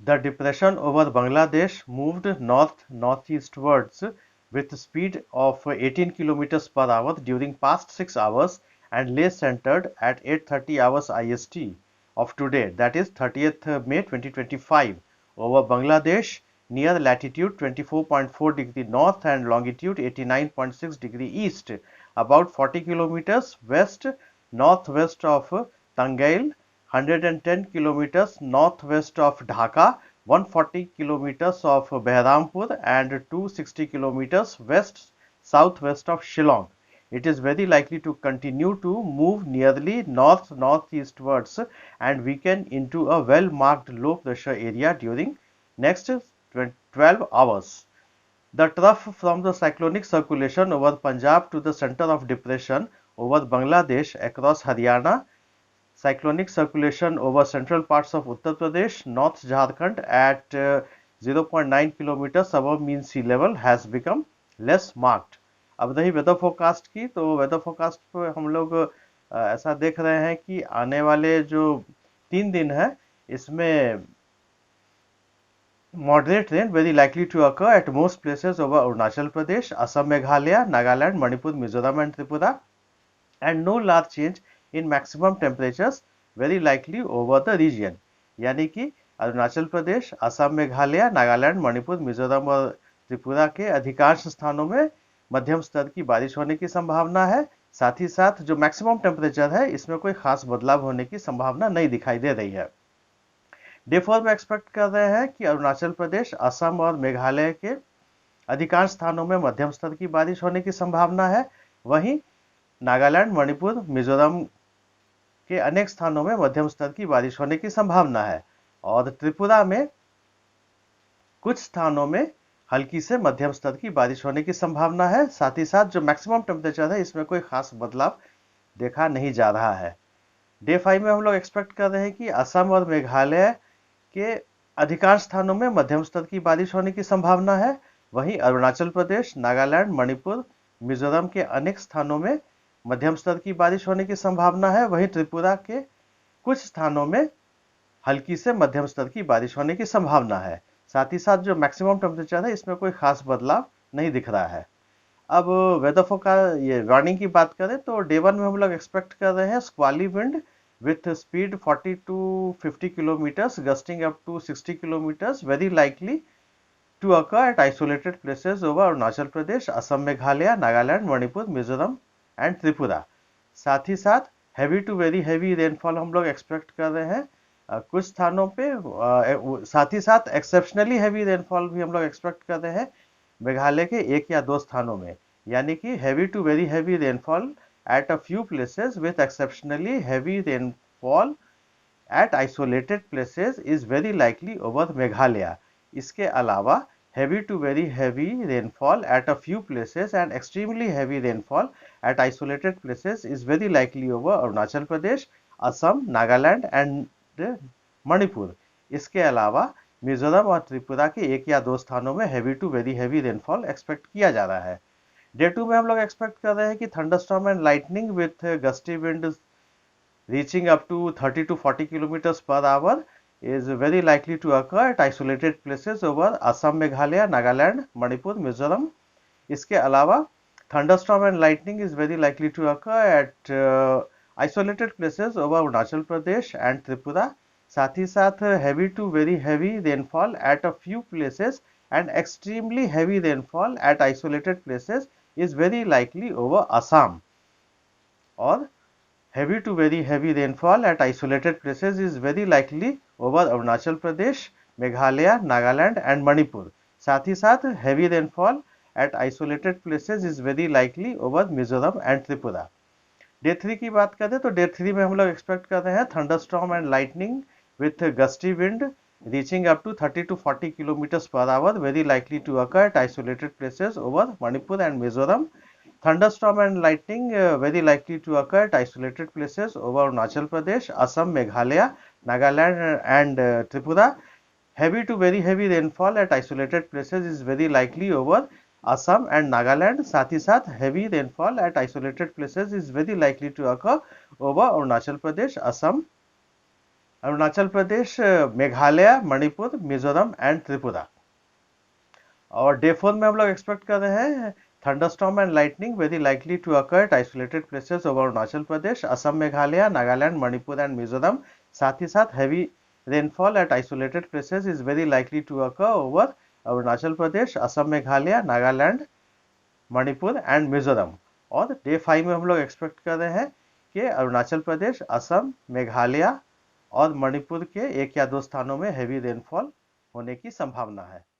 The depression over Bangladesh moved north-northeastwards with speed of 18 kilometers per hour during past 6 hours and lay centered at 8:30 hours IST of today, that is 30th May 2025, over Bangladesh near latitude 24.4 degree north and longitude 89.6 degree east, about 40 kilometers west northwest of Tangail, 110 kilometers northwest of Dhaka, 140 kilometers of Behrampur and 260 kilometers west southwest of Shillong. It is very likely to continue to move nearly north-northeastwards and weaken into a well-marked low pressure area during next 12 hours. The trough from the cyclonic circulation over Punjab to the center of depression over Bangladesh across Haryana, cyclonic circulation over central parts of Uttar Pradesh, North Jharkhand at 0.9 kilometers above mean sea level has become less marked. अब रही weather forecast की, तो weather forecast पे हम लोग ऐसा देख रहे हैं कि आने वाले जो 3 दिन है इसमें moderate rain very likely to occur at most places over Arunachal Pradesh, Assam, Meghalaya, Nagaland, Manipur, Mizoram and Tripura, and no large change in maximum temperatures very likely over the region. यानी कि अरुणाचल प्रदेश, असम, मेघालय, नागालैंड, मणिपुर, मिजोरम और त्रिपुरा के अधिकांश स्थानों में मध्यम स्तर की बारिश होने की संभावना है। साथ ही साथ जो मैक्सिमम टेम्परेचर है इसमें कोई खास बदलाव होने की संभावना नहीं दिखाई दे रही है। डे 4 में एक्सपेक्ट कर रहे हैं कि अरुणाचल प्रदेश, असम और मेघालय के अधिकांश स्थानों में मध्यम स्तर की बारिश होने की संभावना है। वहीं नागालैंड, मणिपुर, मिजोरम के अनेक स्थानों में मध्यम स्तर की बारिश होने की संभावना है और त्रिपुरा में कुछ स्थानों में हल्की से मध्यम स्तर की बारिश होने की संभावना है। साथ ही साथ जो मैक्सिमम टेम्परेचर है इसमें कोई खास बदलाव देखा नहीं जा रहा है। डे 5 में हम लोग एक्सपेक्ट कर रहे हैं कि असम और मेघालय के अधिकांश स्थानों में मध्यम स्तर की बारिश होने की संभावना है। वहीं अरुणाचल प्रदेश, नागालैंड, मणिपुर, मिजोरम के अनेक स्थानों में मध्यम स्तर की बारिश होने की संभावना है। वहीं त्रिपुरा के कुछ स्थानों में हल्की से मध्यम स्तर की बारिश होने की संभावना है। साथ ही साथ जो मैक्सिमम टेम्परेचर है इसमें कोई खास बदलाव नहीं दिख रहा है। अब वेदर फोरकास्ट ये वार्निंग की बात करें तो डे 1 में हम लोग एक्सपेक्ट कर रहे हैं squally wind with speed 40 to 50 kilometers gusting up to 60 kilometers very likely to occur at isolated places over Arunachal Pradesh, Assam, Meghalaya, Nagaland, Manipur, Mizoram and Tripura. साथ ही साथ heavy to very heavy rainfall हम लोग expect कर रहे हैं कुछ स्थानों पे। साथ ही साथ exceptionally heavy rainfall भी हम लोग expect कर रहे हैं मेघालय के एक या दो स्थानों में, यानी कि heavy to very heavy rainfall at a few places with exceptionally heavy rainfall at isolated places is very likely over Meghalaya. इसके अलावा heavy to very heavy rainfall at a few places and extremely heavy rainfall at isolated places is very likely over Arunachal Pradesh, Assam, Nagaland and Manipur. इसके अलावा मिजोरम और त्रिपुरा के एक या दो स्थानों में heavy to very heavy rainfall expect किया जा रहा है। डे 2 में हम लोग एक्सपेक्ट कर रहे हैं कि thunderstorm and lightning with gusty wind reaching up to 30 to 40 kilometers per hour is very likely to occur at isolated places over Assam, Meghalaya, Nagaland, Manipur, Mizoram. इसके अलावा thunderstorm and lightning is very likely to occur at isolated places over Arunachal Pradesh and Tripura. साथ ही साथ heavy to very heavy rainfall at a few places and extremely heavy rainfall at isolated places is very likely over Assam, or heavy to very heavy rainfall at isolated places is very likely over Arunachal Pradesh, Meghalaya, Nagaland and Manipur. साथ ही साथ heavy rainfall at isolated places is very likely over Mizoram and Tripura. Day 3 की बात करें तो day 3 में हम लोग एक्सपेक्ट कर रहे हैं thunderstorm and lightning with gusty wind reaching up to 30 to 40 kilometers per hour very likely to occur at isolated places over Manipur and Mizoram. Thunderstorm and lightning very likely to occur at isolated places over Arunachal Pradesh, Assam, Meghalaya, Nagaland and Tripura. Heavy to very heavy rainfall at isolated places is very likely over Assam and Nagaland. साथ ही साथ heavy rainfall at isolated places is very likely to occur over Arunachal Pradesh, Assam Arunachal Pradesh, Meghalaya, Manipur, Mizoram and Tripura. और day 4 में हम लोग expect कर रहे हैं thunderstorm and lightning very likely to occur at isolated places over Arunachal Pradesh, Assam, Meghalaya, Nagaland, Manipur and Mizoram. साथ ही साथ heavy rainfall at isolated places is very likely to occur over Arunachal Pradesh, Assam, Meghalaya, Nagaland, Manipur and Mizoram. और डे 5 में हम लोग एक्सपेक्ट कर रहे हैं कि अरुणाचल प्रदेश, असम, मेघालय और मणिपुर के एक या दो स्थानों में हैवी रेनफॉल होने की संभावना है।